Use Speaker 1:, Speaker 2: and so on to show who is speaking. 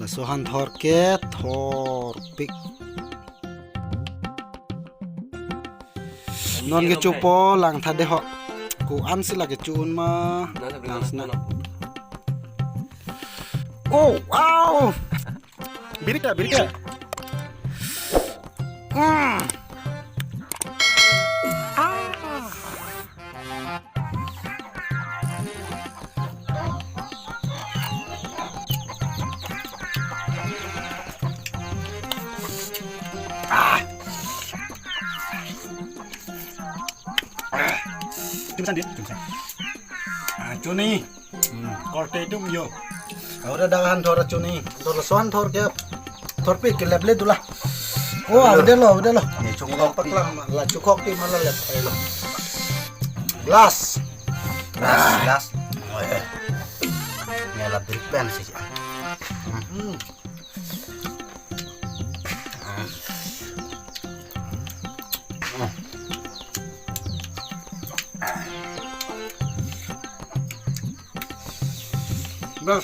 Speaker 1: Sohan thor ke thor pik non ke chupo lang tha de ho ku an si la ke chun ma lang sna oh wow birika Cuma cuni korte itu yo udah dahan thor cuni thor sohan thor ke thor pik ke leble dula oh udah lo
Speaker 2: Ini cukup
Speaker 1: paklam la cukok ti malah lep lo las
Speaker 2: las. Ngelat dari pen sih.
Speaker 1: Bas